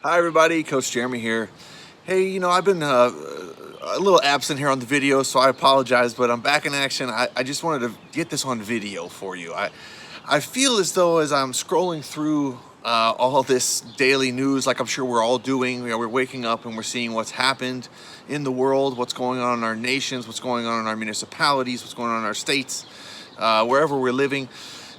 Hi everybody, Coach Jeremy here. Hey, I've been a little absent here on the video, so I apologize, but I'm back in action. I just wanted to get this on video for you. I feel as though as I'm scrolling through all this daily news, like I'm sure we're all doing, we're waking up and we're seeing what's happened in the world, what's going on in our nations, what's going on in our municipalities, what's going on in our states, wherever we're living.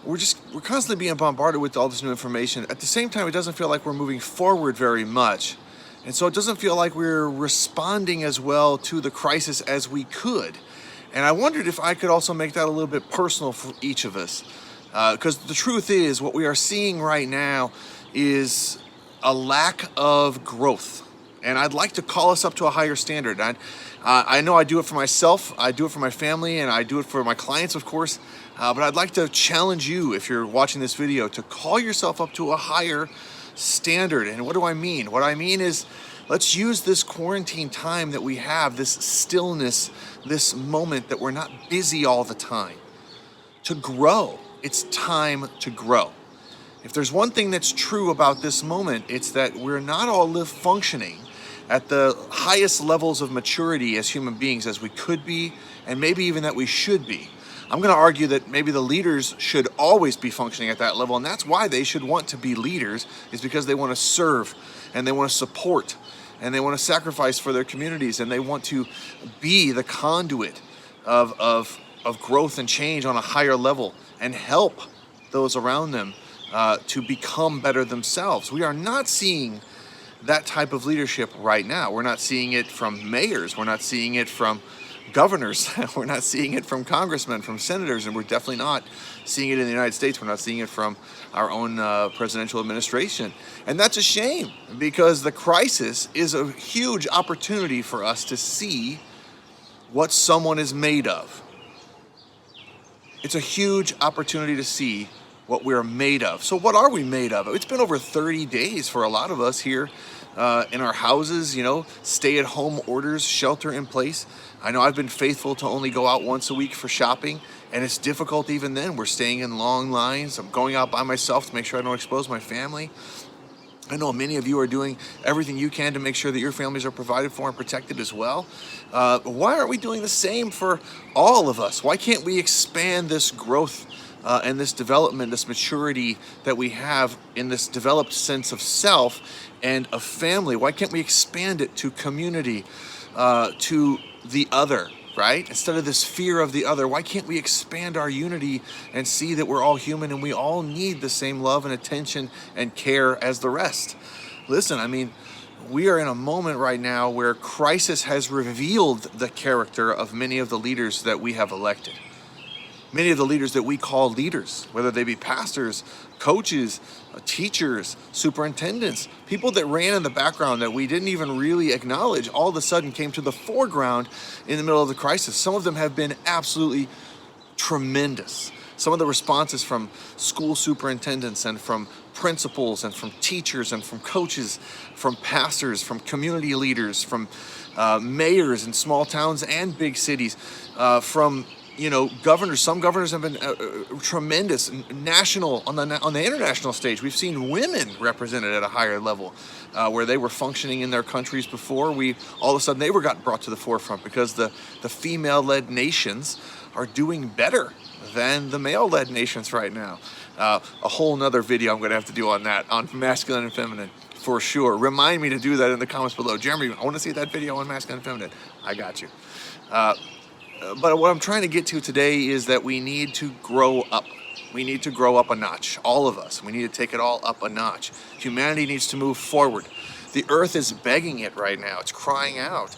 We're constantly being bombarded with all this new information. At the same time, it doesn't feel like we're moving forward very much. And so it doesn't feel like we're responding as well to the crisis as we could. And I wondered if I could also make that a little bit personal for each of us. Because the truth is, what we are seeing right now is a lack of growth. And I'd like to call us up to a higher standard. I know I do it for myself, I do it for my family, and I do it for my clients, of course. But I'd like to challenge you, if you're watching this video, to call yourself up to a higher standard. And what do I mean? What I mean is, let's use this quarantine time that we have, this stillness, this moment that we're not busy all the time, to grow. It's time to grow. If there's one thing that's true about this moment, it's that we're not all functioning at the highest levels of maturity as human beings as we could be, and maybe even that we should be. I'm going to argue that maybe the leaders should always be functioning at that level, and that's why they should want to be leaders, is because they want to serve, and they want to support, and they want to sacrifice for their communities, and they want to be the conduit of growth and change on a higher level and help those around them to become better themselves. We are not seeing that type of leadership right now. We're not seeing it from mayors. We're not seeing it from governors. We're not seeing it from congressmen, from senators, and we're definitely not seeing it in the United States. We're not seeing it from our own presidential administration. And that's a shame, because the crisis is a huge opportunity for us to see what someone is made of. It's a huge opportunity to see what we're made of. So what are we made of? It's been over 30 days for a lot of us here in our houses, stay-at-home orders, shelter in place. I know I've been faithful to only go out once a week for shopping, and it's difficult even then. We're staying in long lines. I'm going out by myself to make sure I don't expose my family. I know many of you are doing everything you can to make sure that your families are provided for and protected as well. Why aren't we doing the same for all of us? Why can't we expand this growth and this development, this maturity that we have in this developed sense of self and of family? Why can't we expand it to community, to the other, right? Instead of this fear of the other, why can't we expand our unity and see that we're all human and we all need the same love and attention and care as the rest? Listen, we are in a moment right now where crisis has revealed the character of many of the leaders that we have elected. Many of the leaders that we call leaders, whether they be pastors, coaches, teachers, superintendents, people that ran in the background that we didn't even really acknowledge, all of a sudden came to the foreground in the middle of the crisis. Some of them have been absolutely tremendous. Some of the responses from school superintendents and from principals and from teachers and from coaches, from pastors, from community leaders, from mayors in small towns and big cities, from governors. Some governors have been tremendous. National, on the international stage, we've seen women represented at a higher level, where they were functioning in their countries before. All of a sudden they got brought to the forefront because the female-led nations are doing better than the male-led nations right now. A whole nother video I'm going to have to do on that, on masculine and feminine, for sure. Remind me to do that in the comments below. Jeremy, I want to see that video on masculine and feminine. I got you. But what I'm trying to get to today is that we need to grow up. We need to grow up a notch, all of us. We need to take it all up a notch. Humanity needs to move forward. The earth is begging it right now. It's crying out.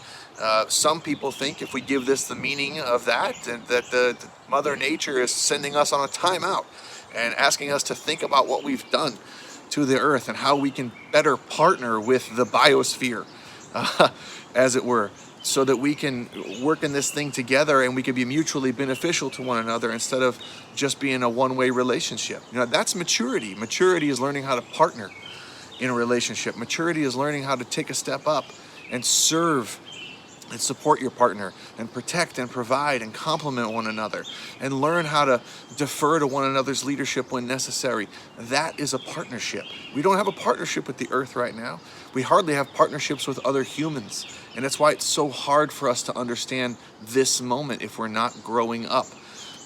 Some people think if we give this the meaning of that the Mother Nature is sending us on a timeout and asking us to think about what we've done to the earth and how we can better partner with the biosphere, as it were, so that we can work in this thing together and we can be mutually beneficial to one another instead of just being a one-way relationship. That's maturity. Maturity is learning how to partner in a relationship. Maturity is learning how to take a step up and serve and support your partner and protect and provide and complement one another and learn how to defer to one another's leadership when necessary. That is a partnership. We don't have a partnership with the earth right now. We hardly have partnerships with other humans. And that's why it's so hard for us to understand this moment if we're not growing up.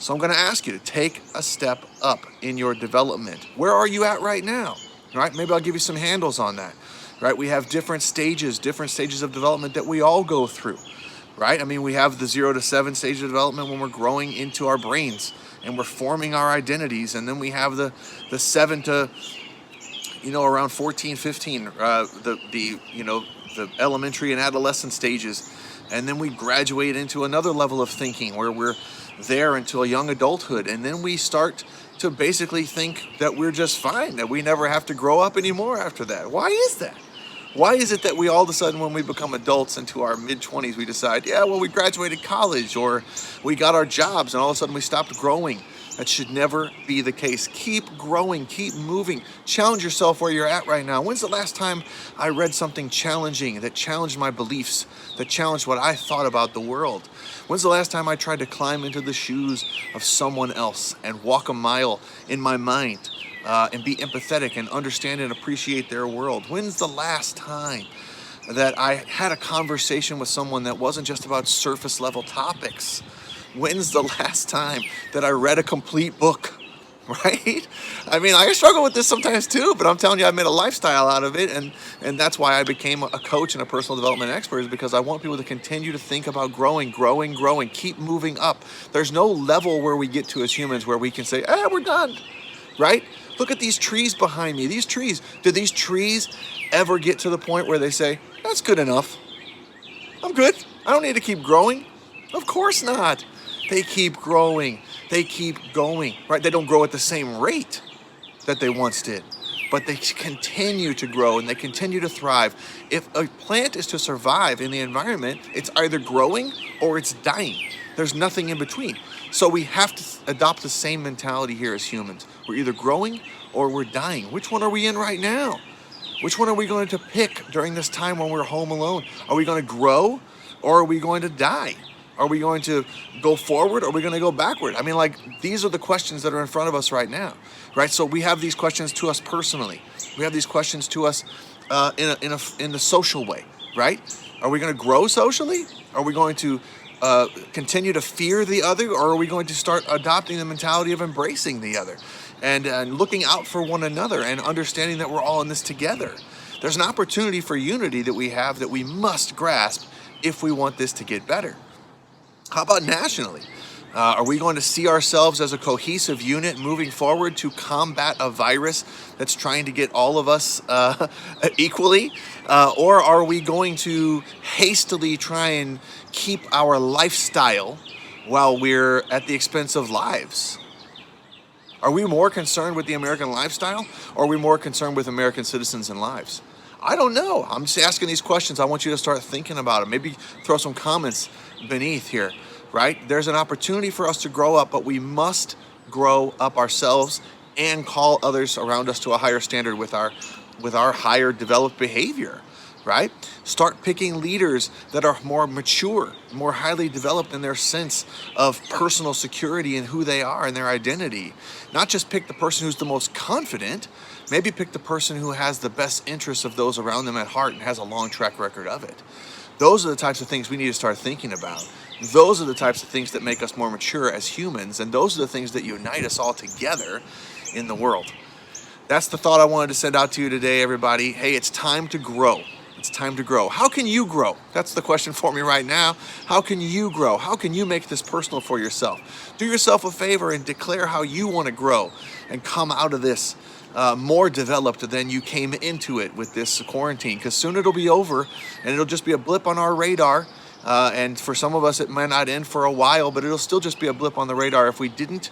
So I'm going to ask you to take a step up in your development. Where are you at right now? Right? Maybe I'll give you some handles on that. Right? We have different stages of development that we all go through, right? I mean, we have the 0 to 7 stage of development when we're growing into our brains and we're forming our identities. And then we have the 7 to, around 14, 15, the elementary and adolescent stages. And then we graduate into another level of thinking where we're there until young adulthood. And then we start to basically think that we're just fine, that we never have to grow up anymore after that. Why is that? Why is it that we all of a sudden, when we become adults into our mid-20s, we decide, we graduated college or we got our jobs and all of a sudden we stopped growing? That should never be the case. Keep growing, keep moving. Challenge yourself where you're at right now. When's the last time I read something challenging that challenged my beliefs, that challenged what I thought about the world? When's the last time I tried to climb into the shoes of someone else and walk a mile in my mind? And be empathetic and understand and appreciate their world? When's the last time that I had a conversation with someone that wasn't just about surface level topics? When's the last time that I read a complete book? Right? I mean, I struggle with this sometimes too, but I'm telling you, I made a lifestyle out of it, and that's why I became a coach and a personal development expert, is because I want people to continue to think about growing, keep moving up. There's no level where we get to as humans where we can say, we're done, right? Look at these trees behind me. These trees. Do these trees ever get to the point where they say, that's good enough? I'm good. I don't need to keep growing. Of course not. They keep growing. They keep going, right? They don't grow at the same rate that they once did, but they continue to grow and they continue to thrive. If a plant is to survive in the environment, it's either growing or it's dying. There's nothing in between. So we have to adopt the same mentality here as humans. We're either growing or we're dying. Which one are we in right now? Which one are we going to pick during this time when we're home alone? Are we going to grow or are we going to die? Are we going to go forward or are we going to go backward? I mean, these are the questions that are in front of us right now, right? So we have these questions to us personally. We have these questions to us in the social way, right? Are we going to grow socially? Are we going to continue to fear the other, or are we going to start adopting the mentality of embracing the other and looking out for one another and understanding that we're all in this together? There's an opportunity for unity that we have that we must grasp if we want this to get better. How about nationally? Are we going to see ourselves as a cohesive unit moving forward to combat a virus that's trying to get all of us equally? Or are we going to hastily try and keep our lifestyle while we're at the expense of lives? Are we more concerned with the American lifestyle, or are we more concerned with American citizens and lives? I don't know. I'm just asking these questions. I want you to start thinking about it. Maybe throw some comments beneath here, right? There's an opportunity for us to grow up, but we must grow up ourselves and call others around us to a higher standard with our higher developed behavior, right? Start picking leaders that are more mature, more highly developed in their sense of personal security and who they are and their identity. Not just pick the person who's the most confident. Maybe pick the person who has the best interests of those around them at heart and has a long track record of it. Those are the types of things we need to start thinking about. Those are the types of things that make us more mature as humans, and those are the things that unite us all together in the world. That's the thought I wanted to send out to you today, everybody. Hey, it's time to grow. It's time to grow. How can you grow? That's the question for me right now. How can you grow? How can you make this personal for yourself? Do yourself a favor and declare how you want to grow and come out of this more developed than you came into it with this quarantine, because soon it'll be over and it'll just be a blip on our radar. And for some of us, it might not end for a while, but it'll still just be a blip on the radar if we didn't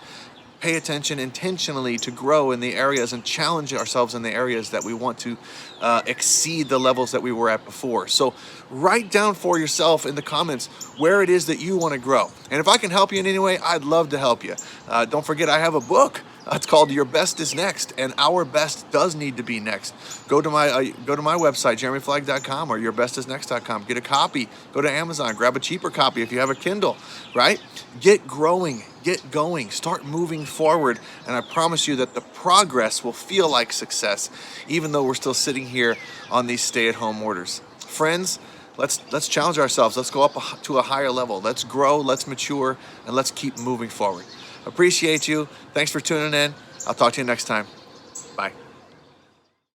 pay attention intentionally to grow in the areas and challenge ourselves in the areas that we want to exceed the levels that we were at before. So write down for yourself in the comments where it is that you want to grow. And if I can help you in any way, I'd love to help you. Don't forget, I have a book It's called Your Best Is Next, and our best does need to be next. Go to my website, jeremyflag.com or yourbestisnext.com. Get a copy. Go to Amazon. Grab a cheaper copy if you have a Kindle, right? Get growing. Get going. Start moving forward, and I promise you that the progress will feel like success, even though we're still sitting here on these stay-at-home orders. Friends, let's challenge ourselves. Let's go up to a higher level. Let's grow. Let's mature, and let's keep moving forward. Appreciate you. Thanks for tuning in. I'll talk to you next time.